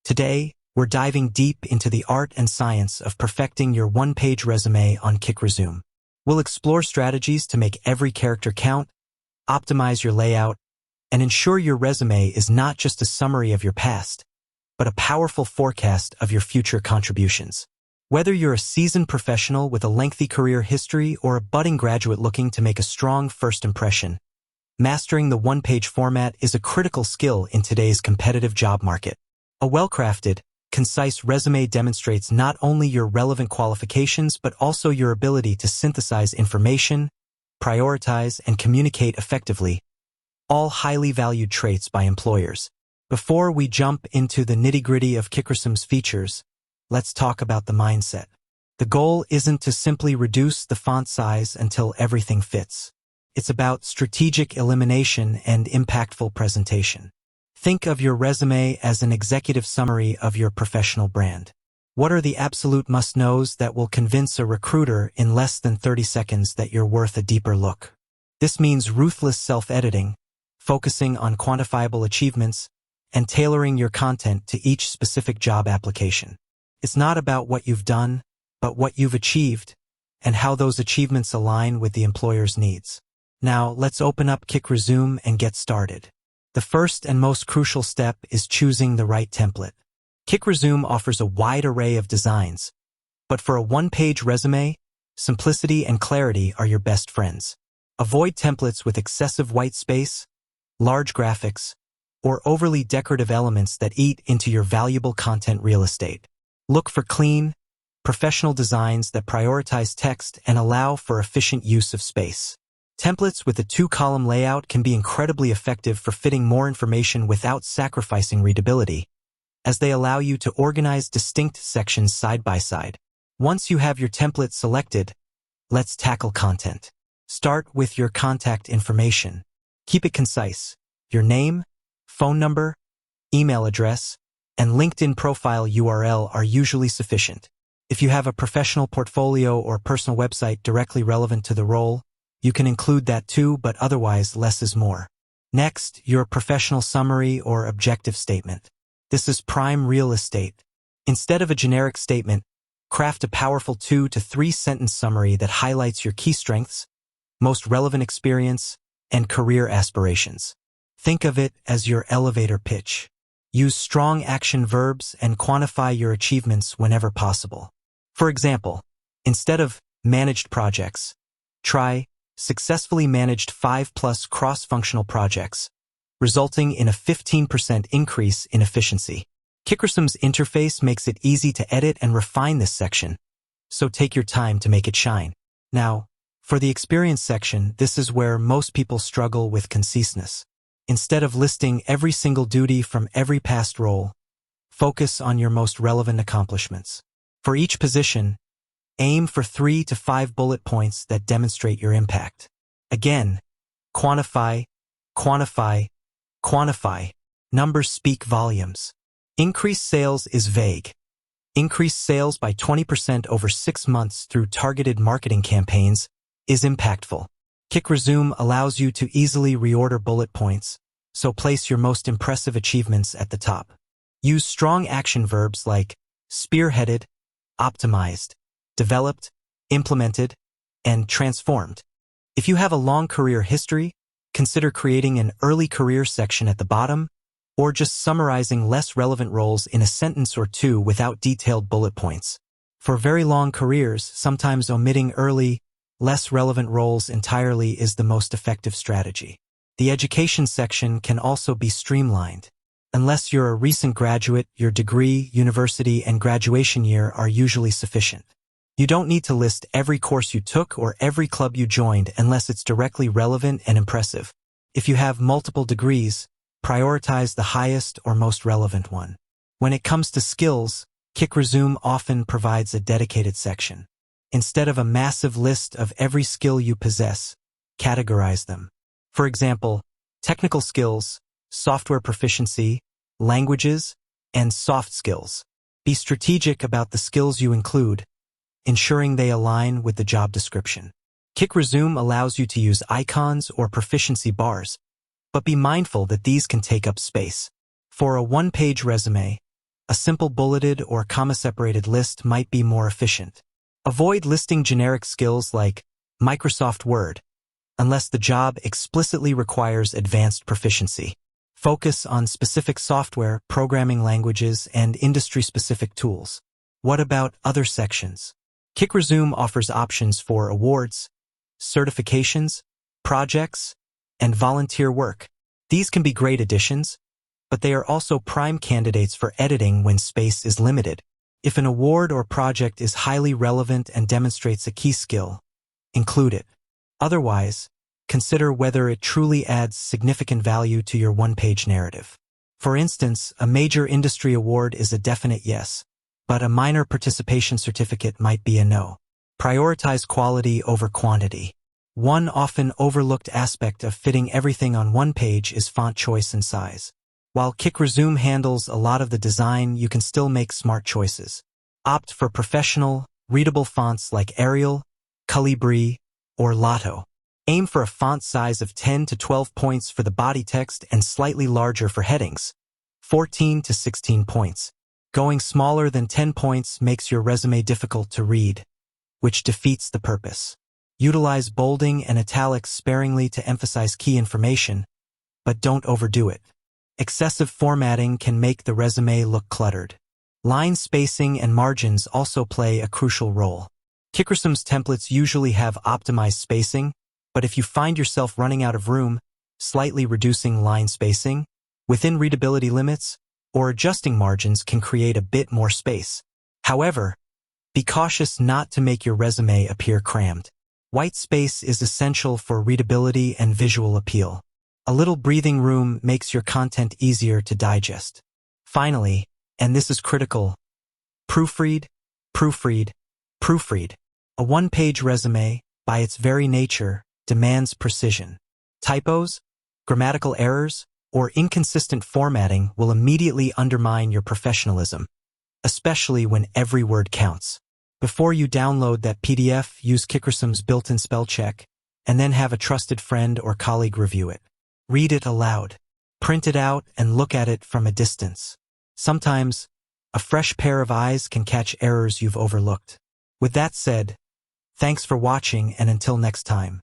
Today, we're diving deep into the art and science of perfecting your one-page resume on kickresume. We'll explore strategies to make every character count, optimize your layout, and ensure your resume is not just a summary of your past, but a powerful forecast of your future contributions. Whether you're a seasoned professional with a lengthy career history or a budding graduate looking to make a strong first impression, mastering the one-page format is a critical skill in today's competitive job market. A well-crafted, concise resume demonstrates not only your relevant qualifications but also your ability to synthesize information, prioritize, and communicate effectively, all highly valued traits by employers. Before we jump into the nitty-gritty of kickresume's features, let's talk about the mindset. The goal isn't to simply reduce the font size until everything fits. It's about strategic elimination and impactful presentation. Think of your resume as an executive summary of your professional brand. What are the absolute must-knows that will convince a recruiter in less than 30 seconds that you're worth a deeper look? This means ruthless self-editing, focusing on quantifiable achievements, and tailoring your content to each specific job application. It's not about what you've done, but what you've achieved, and how those achievements align with the employer's needs. Now, let's open up kickresume and get started. The first and most crucial step is choosing the right template. kickresume offers a wide array of designs, but for a one-page resume, simplicity and clarity are your best friends. Avoid templates with excessive white space, large graphics, or overly decorative elements that eat into your valuable content real estate. Look for clean, professional designs that prioritize text and allow for efficient use of space. Templates with a two-column layout can be incredibly effective for fitting more information without sacrificing readability, as they allow you to organize distinct sections side by side. Once you have your template selected, let's tackle content. Start with your contact information. Keep it concise. Your name, phone number, email address, and LinkedIn profile URL are usually sufficient. If you have a professional portfolio or personal website directly relevant to the role, you can include that too, but otherwise less is more. Next, your professional summary or objective statement. This is prime real estate. Instead of a generic statement, craft a powerful 2 to 3 sentence summary that highlights your key strengths, most relevant experience, and career aspirations. Think of it as your elevator pitch. Use strong action verbs and quantify your achievements whenever possible. For example, instead of managed projects, try successfully managed 5+ cross-functional projects, resulting in a 15% increase in efficiency. kickresume's interface makes it easy to edit and refine this section, so take your time to make it shine. Now, for the experience section, this is where most people struggle with conciseness. Instead of listing every single duty from every past role, focus on your most relevant accomplishments. For each position, aim for 3 to 5 bullet points that demonstrate your impact. Again, quantify, quantify, quantify. Numbers speak volumes. Increased sales is vague. Increase sales by 20% over 6 months through targeted marketing campaigns is impactful. kickresume allows you to easily reorder bullet points, so place your most impressive achievements at the top. Use strong action verbs like spearheaded, optimized, developed, implemented, and transformed. If you have a long career history, consider creating an early career section at the bottom, or just summarizing less relevant roles in a sentence or two without detailed bullet points. For very long careers, sometimes omitting early, less relevant roles entirely is the most effective strategy. The education section can also be streamlined. Unless you're a recent graduate, your degree, university, and graduation year are usually sufficient. You don't need to list every course you took or every club you joined unless it's directly relevant and impressive. If you have multiple degrees, prioritize the highest or most relevant one. When it comes to skills, kickresume often provides a dedicated section. Instead of a massive list of every skill you possess, categorize them. For example, technical skills, software proficiency, languages, and soft skills. Be strategic about the skills you include, ensuring they align with the job description. kickresume allows you to use icons or proficiency bars, but be mindful that these can take up space. For a one-page resume, A simple bulleted or comma-separated list might be more efficient. Avoid listing generic skills like Microsoft Word, unless the job explicitly requires advanced proficiency. Focus on specific software, programming languages, and industry-specific tools. What about other sections? kickresume offers options for awards, certifications, projects, and volunteer work. These can be great additions, but they are also prime candidates for editing when space is limited. If an award or project is highly relevant and demonstrates a key skill, include it. Otherwise, consider whether it truly adds significant value to your one-page narrative. For instance, a major industry award is a definite yes, but a minor participation certificate might be a no. Prioritize quality over quantity. One often overlooked aspect of fitting everything on one page is font choice and size. While kickresume handles a lot of the design, you can still make smart choices. Opt for professional, readable fonts like Arial, Calibri, or Lotto. Aim for a font size of 10 to 12 points for the body text and slightly larger for headings, 14 to 16 points. Going smaller than 10 points makes your resume difficult to read, which defeats the purpose. Utilize bolding and italics sparingly to emphasize key information, but don't overdo it. Excessive formatting can make the resume look cluttered. Line spacing and margins also play a crucial role. kickresume's templates usually have optimized spacing, but if you find yourself running out of room, slightly reducing line spacing within readability limits or adjusting margins can create a bit more space. However, be cautious not to make your resume appear crammed. White space is essential for readability and visual appeal. A little breathing room makes your content easier to digest. Finally, and this is critical, proofread, proofread, proofread. A one-page resume, by its very nature, demands precision. Typos, grammatical errors, or inconsistent formatting will immediately undermine your professionalism, especially when every word counts. Before you download that PDF, use kickresume's built-in spell check, and then have a trusted friend or colleague review it. Read it aloud. Print it out and look at it from a distance. Sometimes, a fresh pair of eyes can catch errors you've overlooked. With that said, thanks for watching, and until next time.